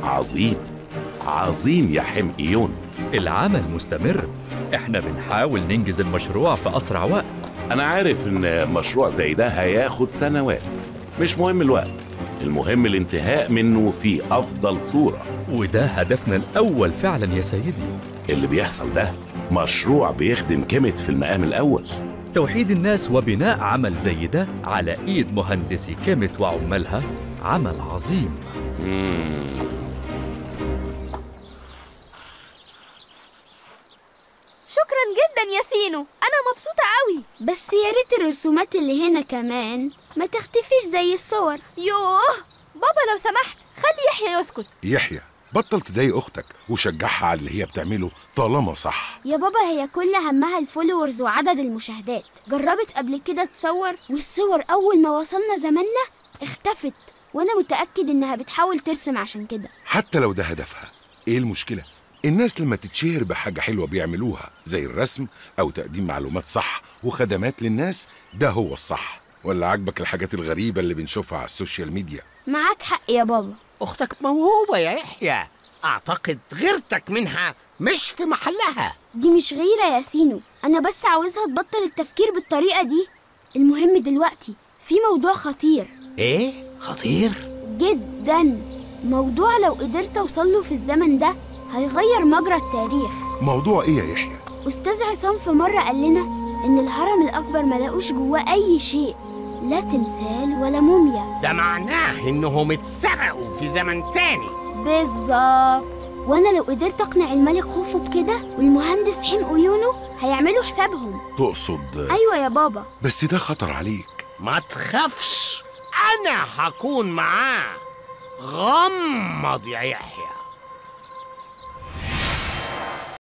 عظيم عظيم يا حمقيون. العمل مستمر، احنا بنحاول ننجز المشروع في أسرع وقت. أنا عارف إن مشروع زي ده هياخد سنوات، مش مهم الوقت، المهم الانتهاء منه في أفضل صورة. وده هدفنا الأول فعلا يا سيدي. اللي بيحصل ده مشروع بيخدم كيميت في المقام الأول. توحيد الناس وبناء عمل زي ده على إيد مهندسي كيميت وعمالها عمل عظيم. شكرا جدا يا سينو، أنا مبسوطة قوي. بس يا ريت الرسومات اللي هنا كمان ما تختفيش زي الصور. يوه بابا لو سمحت خلي يحيى يسكت. يحيى بطل تضايق اختك وشجعها على اللي هي بتعمله طالما صح. يا بابا هي كل همها الفولورز وعدد المشاهدات. جربت قبل كده تصور والصور أول ما وصلنا زماننا اختفت، وأنا متأكد إنها بتحاول ترسم عشان كده. حتى لو ده هدفها، ايه المشكلة؟ الناس لما تتشهر بحاجة حلوة بيعملوها زي الرسم أو تقديم معلومات صح وخدمات للناس، ده هو الصح. ولا عاجبك الحاجات الغريبة اللي بنشوفها على السوشيال ميديا؟ معاك حق يا بابا. أختك موهوبة يا يحيى، أعتقد غيرتك منها مش في محلها. دي مش غيرة يا سينو، أنا بس عاوزها تبطل التفكير بالطريقة دي. المهم دلوقتي في موضوع خطير. إيه؟ خطير؟ جدا. موضوع لو قدرت أوصله في الزمن ده هيغير مجرى التاريخ. موضوع ايه يا يحيى؟ أستاذ عصام في مرة قال لنا إن الهرم الأكبر ملاقوش جواه أي شيء، لا تمثال ولا موميا. ده معناه إنهم اتسرقوا في زمن تاني. بالظبط. وأنا لو قدرت أقنع الملك خوفو بكده والمهندس حمقيونو هيعملوا حسابهم. تقصد؟ أيوة يا بابا. بس ده خطر عليك. ما تخافش، أنا هكون معاه. غمض يا يحيى.